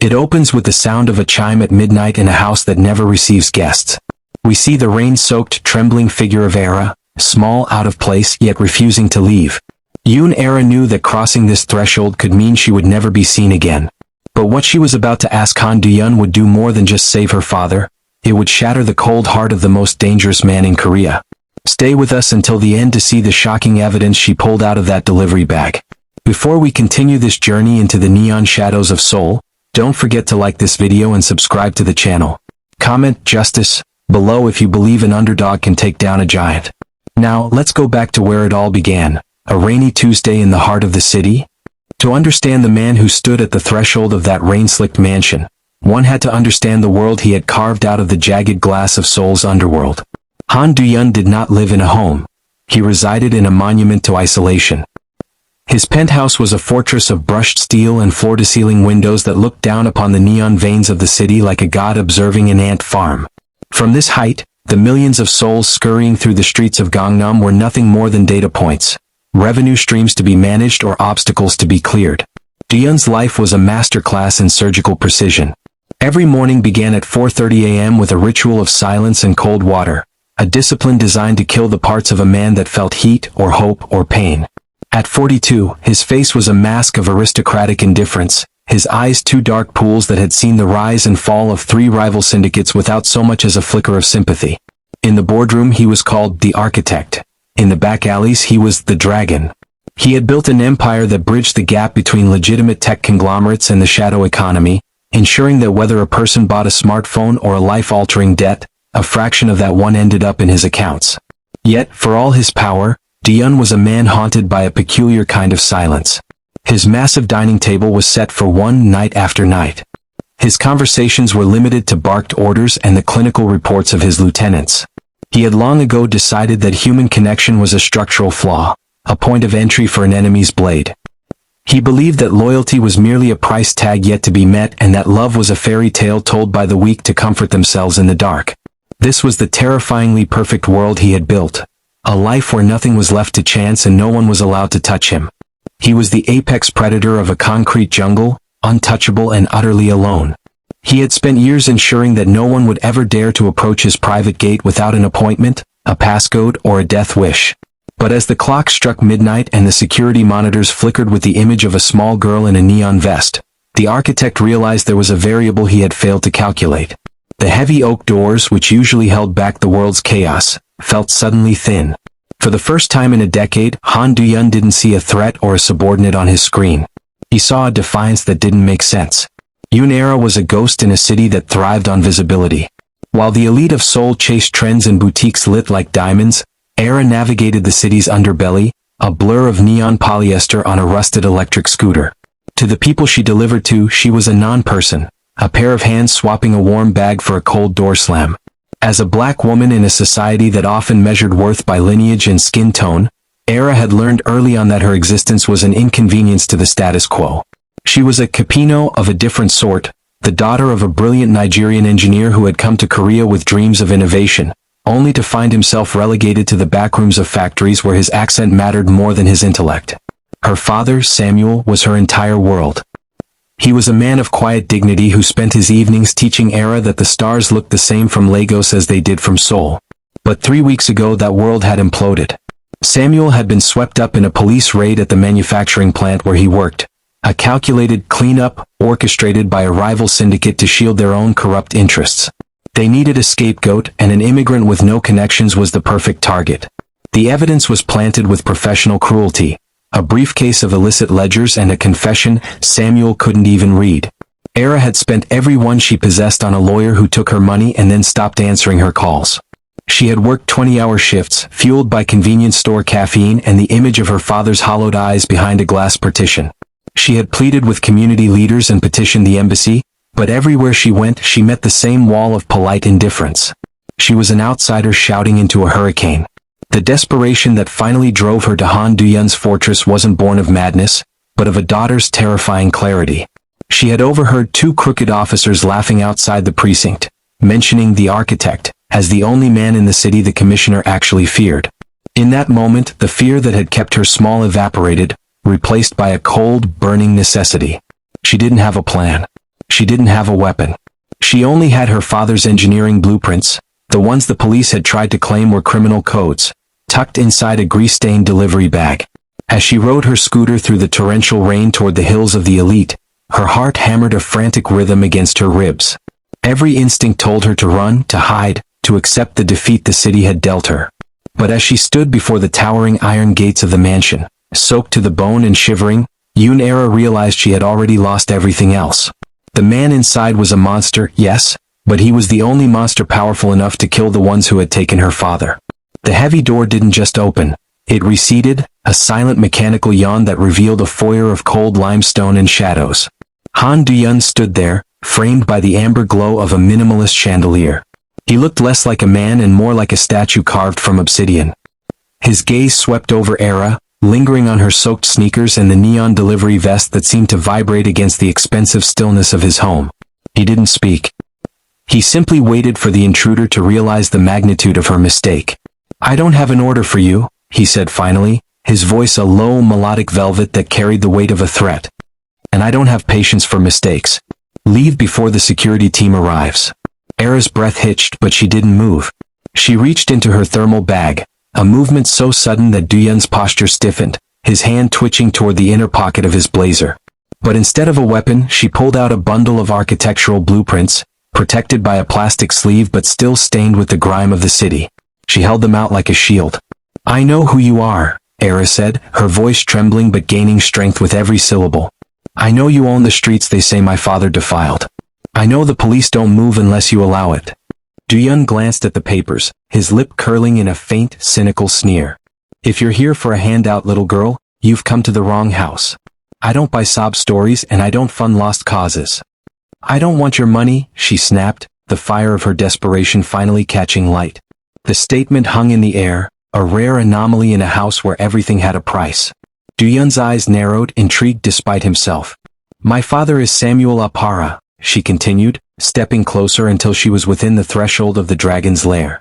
It opens with the sound of a chime at midnight in a house that never receives guests. We see the rain-soaked, trembling figure of Era, small, out of place, yet refusing to leave. Era knew that crossing this threshold could mean she would never be seen again. But what she was about to ask Han Do-yeon would do more than just save her father. It would shatter the cold heart of the most dangerous man in Korea. Stay with us until the end to see the shocking evidence she pulled out of that delivery bag. Before we continue this journey into the neon shadows of Seoul, don't forget to like this video and subscribe to the channel. Comment "Justice" below if you believe an underdog can take down a giant. Now, let's go back to where it all began, a rainy Tuesday in the heart of the city. To understand the man who stood at the threshold of that rain-slicked mansion, one had to understand the world he had carved out of the jagged glass of Seoul's underworld. Han Do-yeon did not live in a home. He resided in a monument to isolation. His penthouse was a fortress of brushed steel and floor-to-ceiling windows that looked down upon the neon veins of the city like a god observing an ant farm. From this height, the millions of souls scurrying through the streets of Gangnam were nothing more than data points, revenue streams to be managed or obstacles to be cleared. Do-yeon's life was a masterclass in surgical precision. Every morning began at 4:30 a.m. with a ritual of silence and cold water, a discipline designed to kill the parts of a man that felt heat or hope or pain. At 42, his face was a mask of aristocratic indifference, his eyes two dark pools that had seen the rise and fall of three rival syndicates without so much as a flicker of sympathy. In the boardroom he was called the Architect. In the back alleys he was the Dragon. He had built an empire that bridged the gap between legitimate tech conglomerates and the shadow economy, ensuring that whether a person bought a smartphone or a life-altering debt, a fraction of that one ended up in his accounts. Yet, for all his power, Do-yeon was a man haunted by a peculiar kind of silence. His massive dining table was set for one night after night. His conversations were limited to barked orders and the clinical reports of his lieutenants. He had long ago decided that human connection was a structural flaw, a point of entry for an enemy's blade. He believed that loyalty was merely a price tag yet to be met and that love was a fairy tale told by the weak to comfort themselves in the dark. This was the terrifyingly perfect world he had built, a life where nothing was left to chance and no one was allowed to touch him. He was the apex predator of a concrete jungle, untouchable and utterly alone. He had spent years ensuring that no one would ever dare to approach his private gate without an appointment, a passcode, or a death wish. But as the clock struck midnight and the security monitors flickered with the image of a small girl in a neon vest, the architect realized there was a variable he had failed to calculate. The heavy oak doors, which usually held back the world's chaos, felt suddenly thin. For the first time in a decade, Han Do-yeon didn't see a threat or a subordinate on his screen. He saw a defiance that didn't make sense. Era was a ghost in a city that thrived on visibility. While the elite of Seoul chased trends in boutiques lit like diamonds, Era navigated the city's underbelly, a blur of neon polyester on a rusted electric scooter. To the people she delivered to, she was a non-person, a pair of hands swapping a warm bag for a cold door slam. As a black woman in a society that often measured worth by lineage and skin tone, Era had learned early on that her existence was an inconvenience to the status quo. She was a Capino of a different sort, the daughter of a brilliant Nigerian engineer who had come to Korea with dreams of innovation, only to find himself relegated to the backrooms of factories where his accent mattered more than his intellect. Her father, Samuel, was her entire world. He was a man of quiet dignity who spent his evenings teaching Era that the stars looked the same from Lagos as they did from Seoul. But 3 weeks ago that world had imploded. Samuel had been swept up in a police raid at the manufacturing plant where he worked, a calculated cleanup orchestrated by a rival syndicate to shield their own corrupt interests. They needed a scapegoat, and an immigrant with no connections was the perfect target. The evidence was planted with professional cruelty. A briefcase of illicit ledgers and a confession Samuel couldn't even read. Era had spent every one she possessed on a lawyer who took her money and then stopped answering her calls. She had worked 20-hour shifts, fueled by convenience store caffeine and the image of her father's hollowed eyes behind a glass partition. She had pleaded with community leaders and petitioned the embassy, but everywhere she went she met the same wall of polite indifference. She was an outsider shouting into a hurricane. The desperation that finally drove her to Han Do-yeon's fortress wasn't born of madness, but of a daughter's terrifying clarity. She had overheard 2 crooked officers laughing outside the precinct, mentioning the architect as the only man in the city the commissioner actually feared. In that moment, the fear that had kept her small evaporated, replaced by a cold, burning necessity. She didn't have a plan. She didn't have a weapon. She only had her father's engineering blueprints, the ones the police had tried to claim were criminal codes, tucked inside a grease-stained delivery bag. As she rode her scooter through the torrential rain toward the hills of the elite, her heart hammered a frantic rhythm against her ribs. Every instinct told her to run, to hide, to accept the defeat the city had dealt her. But as she stood before the towering iron gates of the mansion, soaked to the bone and shivering, Yoon Era realized she had already lost everything else. The man inside was a monster, yes, but he was the only monster powerful enough to kill the ones who had taken her father. The heavy door didn't just open. It receded, a silent mechanical yawn that revealed a foyer of cold limestone and shadows. Han Du-yeon stood there, framed by the amber glow of a minimalist chandelier. He looked less like a man and more like a statue carved from obsidian. His gaze swept over Era, lingering on her soaked sneakers and the neon delivery vest that seemed to vibrate against the expensive stillness of his home. He didn't speak. He simply waited for the intruder to realize the magnitude of her mistake. "I don't have an order for you," he said finally, his voice a low melodic velvet that carried the weight of a threat. "And I don't have patience for mistakes. Leave before the security team arrives." Era's breath hitched, but she didn't move. She reached into her thermal bag, a movement so sudden that Du-yeon's posture stiffened, his hand twitching toward the inner pocket of his blazer. But instead of a weapon, she pulled out a bundle of architectural blueprints, protected by a plastic sleeve but still stained with the grime of the city. She held them out like a shield. "I know who you are," Era said, her voice trembling but gaining strength with every syllable. "I know you own the streets they say my father defiled. I know the police don't move unless you allow it." Du-yeon glanced at the papers, his lip curling in a faint, cynical sneer. "If you're here for a handout, little girl, you've come to the wrong house. I don't buy sob stories and I don't fund lost causes." "I don't want your money," she snapped, the fire of her desperation finally catching light. The statement hung in the air, a rare anomaly in a house where everything had a price. Du-yeon's eyes narrowed, intrigued despite himself. "My father is Samuel Apara," she continued, stepping closer until she was within the threshold of the dragon's lair.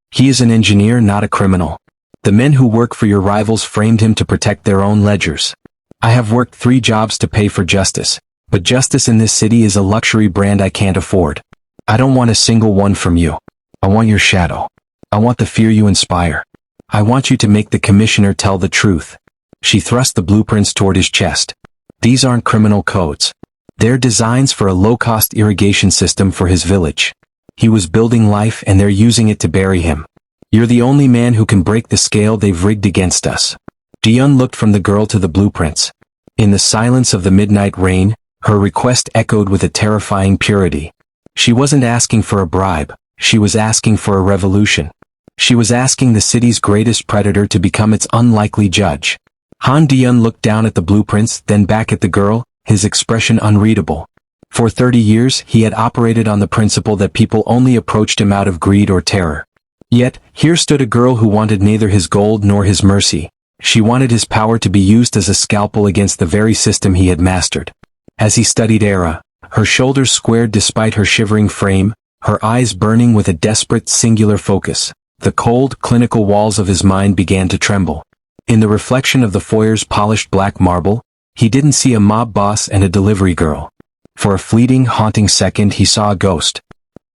"He is an engineer, not a criminal. The men who work for your rivals framed him to protect their own ledgers. I have worked 3 jobs to pay for justice, but justice in this city is a luxury brand I can't afford. I don't want a single one from you. I want your shadow. I want the fear you inspire. I want you to make the commissioner tell the truth." She thrust the blueprints toward his chest. "These aren't criminal codes. They're designs for a low-cost irrigation system for his village. He was building life and they're using it to bury him. You're the only man who can break the scale they've rigged against us." Du-yeon looked from the girl to the blueprints. In the silence of the midnight rain, her request echoed with a terrifying purity. She wasn't asking for a bribe. She was asking for a revolution. She was asking the city's greatest predator to become its unlikely judge. Han Du-yeon looked down at the blueprints, then back at the girl, his expression unreadable. For 30 years, he had operated on the principle that people only approached him out of greed or terror. Yet, here stood a girl who wanted neither his gold nor his mercy. She wanted his power to be used as a scalpel against the very system he had mastered. As he studied Era, her shoulders squared despite her shivering frame, her eyes burning with a desperate, singular focus, the cold, clinical walls of his mind began to tremble. In the reflection of the foyer's polished black marble, he didn't see a mob boss and a delivery girl. For a fleeting, haunting second he saw a ghost.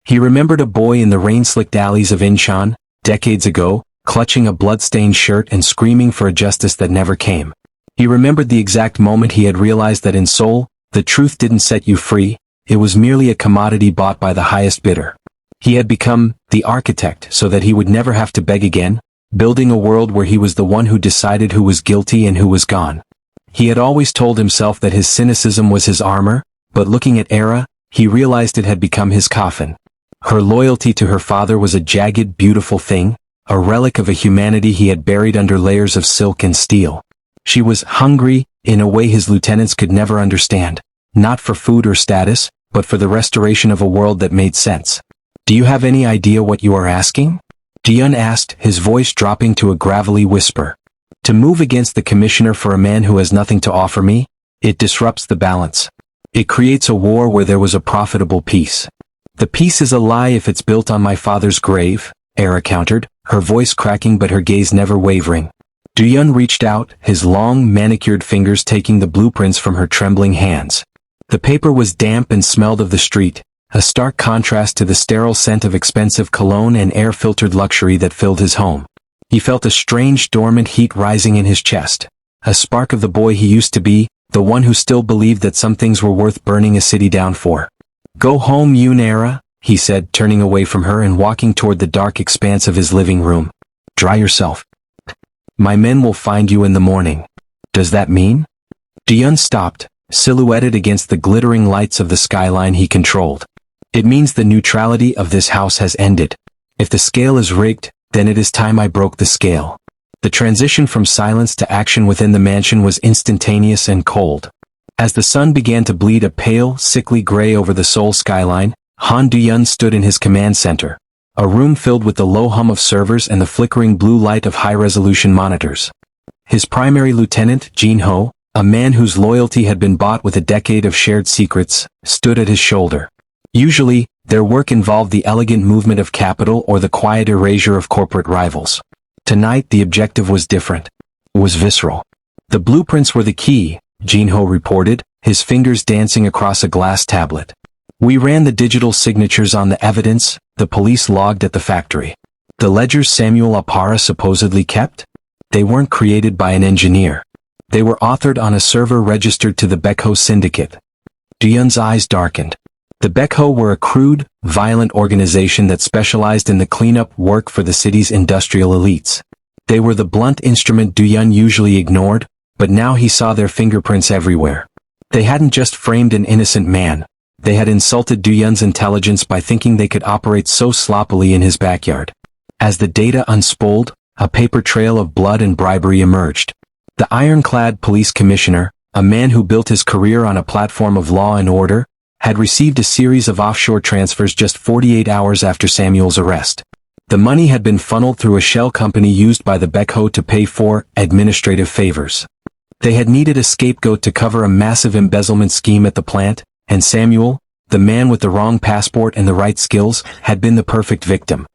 He remembered a boy in the rain-slicked alleys of Incheon, decades ago, clutching a blood-stained shirt and screaming for a justice that never came. He remembered the exact moment he had realized that in Seoul, the truth didn't set you free, it was merely a commodity bought by the highest bidder. He had become the architect so that he would never have to beg again, building a world where he was the one who decided who was guilty and who was gone. He had always told himself that his cynicism was his armor, but looking at Era, he realized it had become his coffin. Her loyalty to her father was a jagged, beautiful thing, a relic of a humanity he had buried under layers of silk and steel. She was hungry, in a way his lieutenants could never understand, not for food or status, but for the restoration of a world that made sense. "Do you have any idea what you are asking?" Du-yeon asked, his voice dropping to a gravelly whisper. "To move against the commissioner for a man who has nothing to offer me? It disrupts the balance. It creates a war where there was a profitable peace. The peace is a lie if it's built on my father's grave," Era countered, her voice cracking but her gaze never wavering. Du-yeon reached out, his long, manicured fingers taking the blueprints from her trembling hands. The paper was damp and smelled of the street, a stark contrast to the sterile scent of expensive cologne and air-filtered luxury that filled his home. He felt a strange dormant heat rising in his chest, a spark of the boy he used to be, the one who still believed that some things were worth burning a city down for. "Go home, Yoon-era," he said, turning away from her and walking toward the dark expanse of his living room. "Dry yourself. My men will find you in the morning." "Does that mean?" Ji-yeon stopped, silhouetted against the glittering lights of the skyline he controlled. "It means the neutrality of this house has ended. If the scale is rigged, then it is time I broke the scale." The transition from silence to action within the mansion was instantaneous and cold. As the sun began to bleed a pale, sickly gray over the Seoul skyline, Han Du-yeon stood in his command center, a room filled with the low hum of servers and the flickering blue light of high-resolution monitors. His primary lieutenant, Jin-ho, a man whose loyalty had been bought with a decade of shared secrets, stood at his shoulder. Usually, their work involved the elegant movement of capital or the quiet erasure of corporate rivals. Tonight the objective was different. It was visceral. "The blueprints were the key," Jin-ho reported, his fingers dancing across a glass tablet. "We ran the digital signatures on the evidence the police logged at the factory. The ledgers Samuel Apara supposedly kept? They weren't created by an engineer. They were authored on a server registered to the Baekho Syndicate." Du-yeon's eyes darkened. The Baekho were a crude, violent organization that specialized in the cleanup work for the city's industrial elites. They were the blunt instrument Du-yeon usually ignored, but now he saw their fingerprints everywhere. They hadn't just framed an innocent man. They had insulted Du-yeon's intelligence by thinking they could operate so sloppily in his backyard. As the data unspooled, a paper trail of blood and bribery emerged. The ironclad police commissioner, a man who built his career on a platform of law and order, had received a series of offshore transfers just 48 hours after Samuel's arrest. The money had been funneled through a shell company used by the Baekho to pay for administrative favors. They had needed a scapegoat to cover a massive embezzlement scheme at the plant, and Samuel, the man with the wrong passport and the right skills, had been the perfect victim.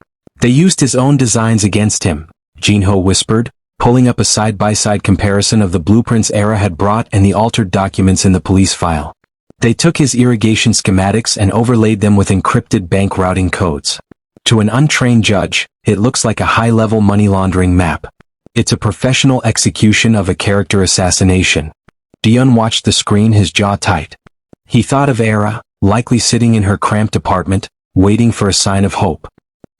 "They used his own designs against him," Jin-ho whispered, pulling up a side-by-side comparison of the blueprints Era had brought and the altered documents in the police file. "They took his irrigation schematics and overlaid them with encrypted bank routing codes. To an untrained judge, it looks like a high-level money laundering map. It's a professional execution of a character assassination." Du-yeon watched the screen, his jaw tight. He thought of Era, likely sitting in her cramped apartment, waiting for a sign of hope.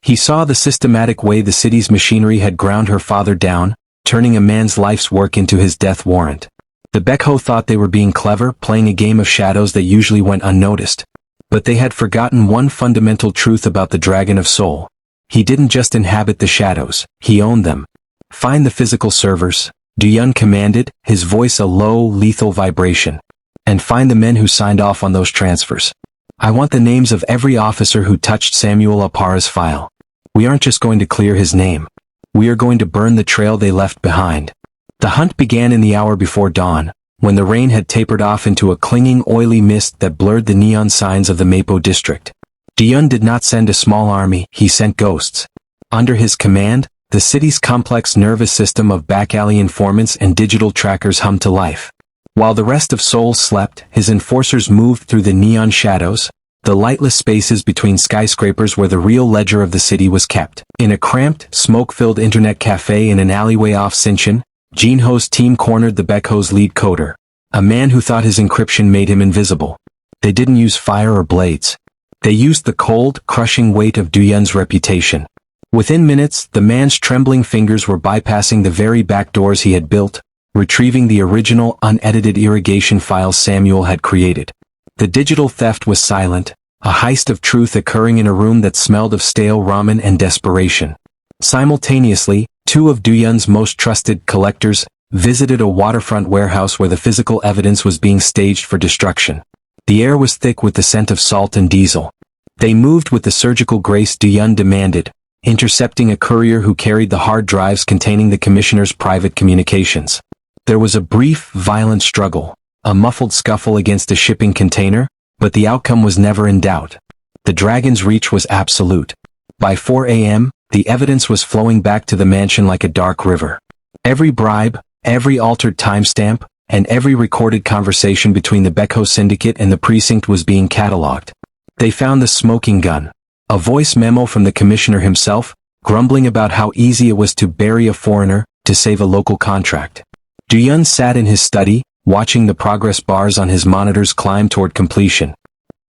He saw the systematic way the city's machinery had ground her father down, turning a man's life's work into his death warrant. The Baekho thought they were being clever, playing a game of shadows that usually went unnoticed. But they had forgotten one fundamental truth about the Dragon of Seoul. He didn't just inhabit the shadows, he owned them. "Find the physical servers," Du-yeon commanded, his voice a low, lethal vibration. "And find the men who signed off on those transfers. I want the names of every officer who touched Samuel Apara's file. We aren't just going to clear his name. We are going to burn the trail they left behind." The hunt began in the hour before dawn, when the rain had tapered off into a clinging oily mist that blurred the neon signs of the Mapo district. Du-yeon did not send a small army, he sent ghosts. Under his command, the city's complex nervous system of back-alley informants and digital trackers hummed to life. While the rest of Seoul slept, his enforcers moved through the neon shadows, the lightless spaces between skyscrapers where the real ledger of the city was kept. In a cramped, smoke-filled internet cafe in an alleyway off Sinchon, Jin-ho's team cornered the Baekho's lead coder, a man who thought his encryption made him invisible. They didn't use fire or blades. They used the cold, crushing weight of Du-yeon's reputation. Within minutes, the man's trembling fingers were bypassing the very back doors he had built, retrieving the original, unedited irrigation files Samuel had created. The digital theft was silent, a heist of truth occurring in a room that smelled of stale ramen and desperation. Simultaneously, two of Du-yeon's most trusted collectors visited a waterfront warehouse where the physical evidence was being staged for destruction. The air was thick with the scent of salt and diesel. They moved with the surgical grace Du-yeon demanded, intercepting a courier who carried the hard drives containing the commissioner's private communications. There was a brief, violent struggle, a muffled scuffle against a shipping container, but the outcome was never in doubt. The dragon's reach was absolute. By 4 a.m., the evidence was flowing back to the mansion like a dark river. Every bribe, every altered timestamp, and every recorded conversation between the Beko syndicate and the precinct was being catalogued. They found the smoking gun, a voice memo from the commissioner himself, grumbling about how easy it was to bury a foreigner to save a local contract. Duyun sat in his study, watching the progress bars on his monitors climb toward completion.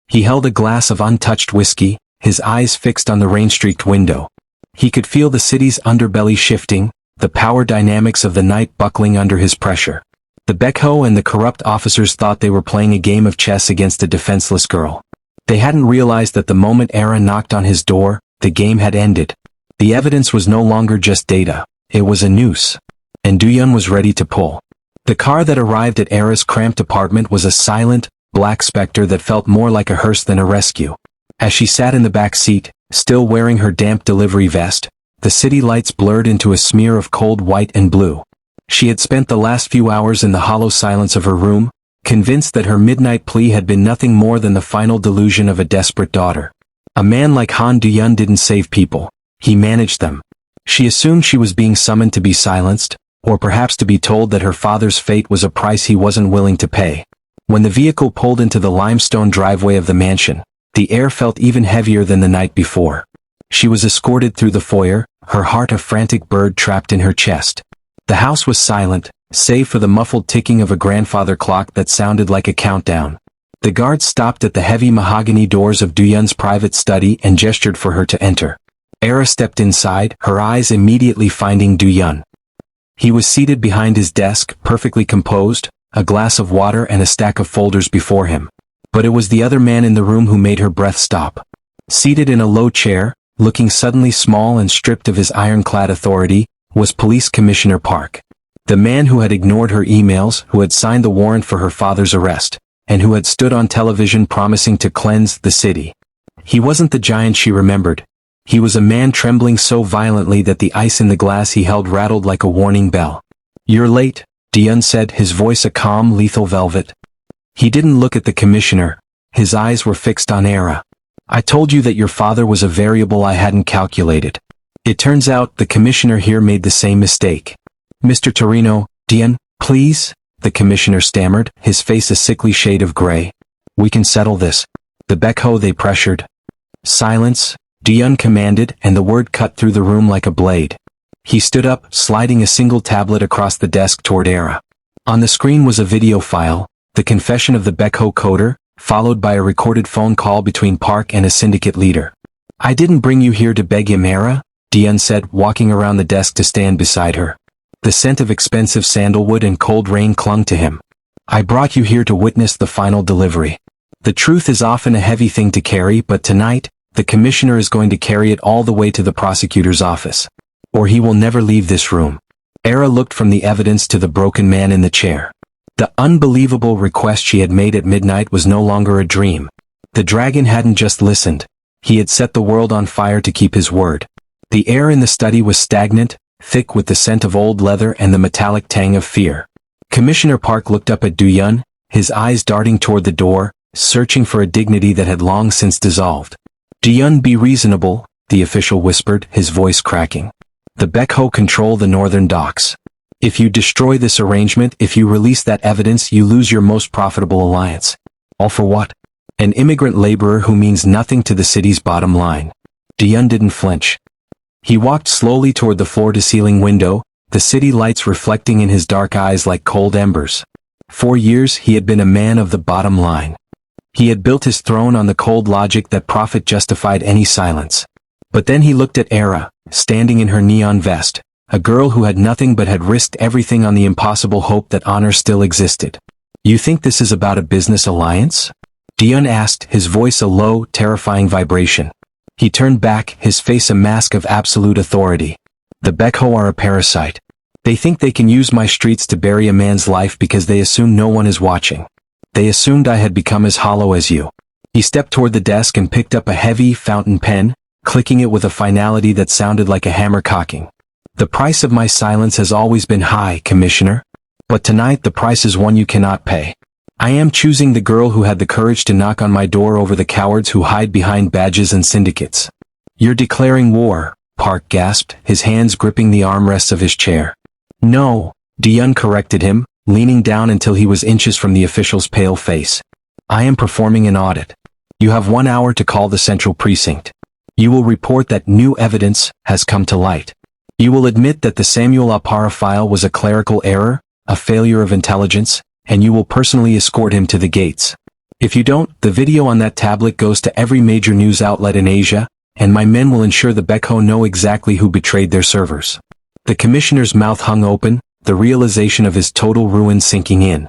He held a glass of untouched whiskey, his eyes fixed on the rain-streaked window. He could feel the city's underbelly shifting, the power dynamics of the night buckling under his pressure. The Beko and the corrupt officers thought they were playing a game of chess against a defenseless girl. They hadn't realized that the moment Era knocked on his door, the game had ended. The evidence was no longer just data, it was a noose. And Duyun was ready to pull. The car that arrived at Era's cramped apartment was a silent, black specter that felt more like a hearse than a rescue. As she sat in the back seat, still wearing her damp delivery vest, the city lights blurred into a smear of cold white and blue. She had spent the last few hours in the hollow silence of her room, convinced that her midnight plea had been nothing more than the final delusion of a desperate daughter. A man like Han Duyun didn't save people, he managed them. She assumed she was being summoned to be silenced, or perhaps to be told that her father's fate was a price he wasn't willing to pay. When the vehicle pulled into the limestone driveway of the mansion, the air felt even heavier than the night before. She was escorted through the foyer, her heart a frantic bird trapped in her chest. The house was silent, save for the muffled ticking of a grandfather clock that sounded like a countdown. The guard stopped at the heavy mahogany doors of Duyun's private study and gestured for her to enter. Era stepped inside, her eyes immediately finding Duyun. He was seated behind his desk, perfectly composed, a glass of water and a stack of folders before him. But it was the other man in the room who made her breath stop. Seated in a low chair, looking suddenly small and stripped of his ironclad authority, was Police Commissioner Park. The man who had ignored her emails, who had signed the warrant for her father's arrest, and who had stood on television promising to cleanse the city. He wasn't the giant she remembered. He was a man trembling so violently that the ice in the glass he held rattled like a warning bell. "You're late," Duyun said, his voice a calm, lethal velvet. He didn't look at the commissioner. His eyes were fixed on Era. "I told you that your father was a variable I hadn't calculated. It turns out the commissioner here made the same mistake." "Mr. Torino, Duyun, please," the commissioner stammered, his face a sickly shade of gray. "We can settle this." The Beko they pressured. "Silence," Duyun commanded, and the word cut through the room like a blade. He stood up, sliding a single tablet across the desk toward Era. On the screen was a video file, the confession of the Beko coder, followed by a recorded phone call between Park and a syndicate leader. "I didn't bring you here to beg him, Era," Duyun said, walking around the desk to stand beside her. The scent of expensive sandalwood and cold rain clung to him. "I brought you here to witness the final delivery. The truth is often a heavy thing to carry, but tonight, the commissioner is going to carry it all the way to the prosecutor's office. Or he will never leave this room." Era looked from the evidence to the broken man in the chair. The unbelievable request she had made at midnight was no longer a dream. The dragon hadn't just listened. He had set the world on fire to keep his word. The air in the study was stagnant, thick with the scent of old leather and the metallic tang of fear. Commissioner Park looked up at Duyun, his eyes darting toward the door, searching for a dignity that had long since dissolved. "Duyun, be reasonable," the official whispered, his voice cracking. "The Beko control the northern docks. If you destroy this arrangement, if you release that evidence, you lose your most profitable alliance. All for what? An immigrant laborer who means nothing to the city's bottom line." Duyun didn't flinch. He walked slowly toward the floor-to-ceiling window, the city lights reflecting in his dark eyes like cold embers. For years he had been a man of the bottom line. He had built his throne on the cold logic that profit justified any silence. But then he looked at Era, standing in her neon vest, a girl who had nothing but had risked everything on the impossible hope that honor still existed. "You think this is about a business alliance?" Duyun asked, his voice a low, terrifying vibration. He turned back, his face a mask of absolute authority. "The Beko are a parasite. They think they can use my streets to bury a man's life because they assume no one is watching. They assumed I had become as hollow as you." He stepped toward the desk and picked up a heavy fountain pen, clicking it with a finality that sounded like a hammer cocking. "The price of my silence has always been high, Commissioner. But tonight the price is one you cannot pay. I am choosing the girl who had the courage to knock on my door over the cowards who hide behind badges and syndicates." "You're declaring war," Park gasped, his hands gripping the armrests of his chair. "No," Duyun corrected him, leaning down until he was inches from the official's pale face. "I am performing an audit. You have 1 hour to call the central precinct. You will report that new evidence has come to light. You will admit that the Samuel Apara file was a clerical error, a failure of intelligence, and you will personally escort him to the gates. If you don't, the video on that tablet goes to every major news outlet in Asia, and my men will ensure the Bekho know exactly who betrayed their servers." The commissioner's mouth hung open, the realization of his total ruin sinking in.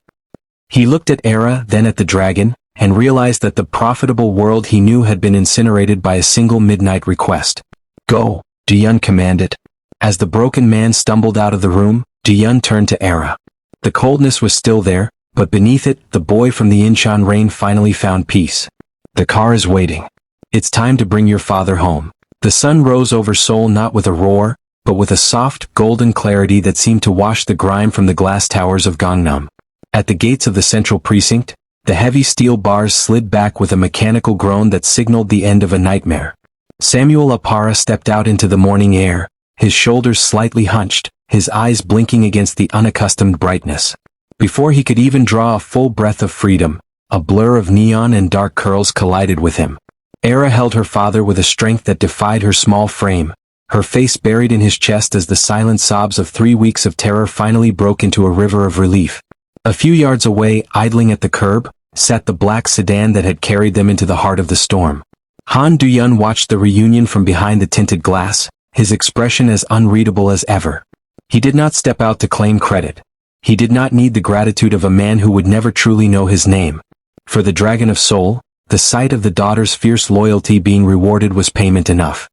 He looked at Era, then at the dragon, and realized that the profitable world he knew had been incinerated by a single midnight request. "Go," Duyun commanded. As the broken man stumbled out of the room, Duyun turned to Era. The coldness was still there, but beneath it, the boy from the Incheon rain finally found peace. "The car is waiting. It's time to bring your father home." The sun rose over Seoul not with a roar, but with a soft, golden clarity that seemed to wash the grime from the glass towers of Gangnam. At the gates of the central precinct, the heavy steel bars slid back with a mechanical groan that signaled the end of a nightmare. Samuel Apara stepped out into the morning air, his shoulders slightly hunched, his eyes blinking against the unaccustomed brightness. Before he could even draw a full breath of freedom, a blur of neon and dark curls collided with him. Era held her father with a strength that defied her small frame, her face buried in his chest as the silent sobs of 3 weeks of terror finally broke into a river of relief. A few yards away, idling at the curb, sat the black sedan that had carried them into the heart of the storm. Han Duyun watched the reunion from behind the tinted glass, his expression as unreadable as ever. He did not step out to claim credit. He did not need the gratitude of a man who would never truly know his name. For the Dragon of Seoul, the sight of the daughter's fierce loyalty being rewarded was payment enough.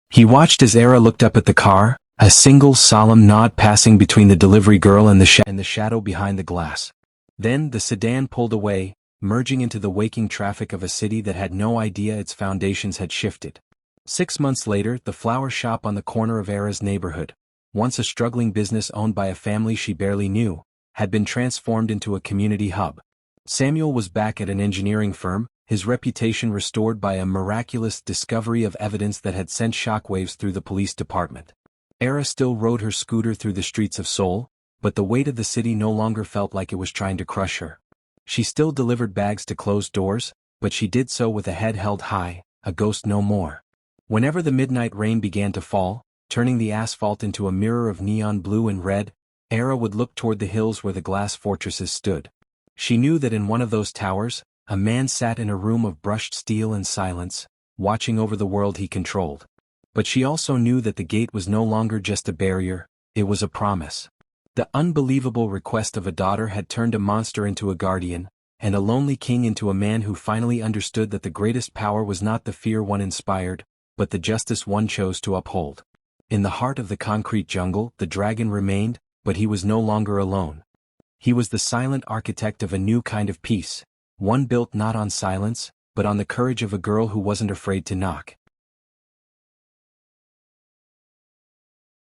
He watched as Era looked up at the car, a single solemn nod passing between the delivery girl and the shadow behind the glass. Then the sedan pulled away, merging into the waking traffic of a city that had no idea its foundations had shifted. 6 months later, the flower shop on the corner of Era's neighborhood, once a struggling business owned by a family she barely knew, had been transformed into a community hub. Samuel was back at an engineering firm, his reputation restored by a miraculous discovery of evidence that had sent shockwaves through the police department. Era still rode her scooter through the streets of Seoul, but the weight of the city no longer felt like it was trying to crush her. She still delivered bags to closed doors, but she did so with a head held high, a ghost no more. Whenever the midnight rain began to fall, turning the asphalt into a mirror of neon blue and red, Era would look toward the hills where the glass fortresses stood. She knew that in one of those towers, a man sat in a room of brushed steel and silence, watching over the world he controlled. But she also knew that the gate was no longer just a barrier, it was a promise. The unbelievable request of a daughter had turned a monster into a guardian, and a lonely king into a man who finally understood that the greatest power was not the fear one inspired, but the justice one chose to uphold. In the heart of the concrete jungle, the dragon remained, but he was no longer alone. He was the silent architect of a new kind of peace, one built not on silence, but on the courage of a girl who wasn't afraid to knock.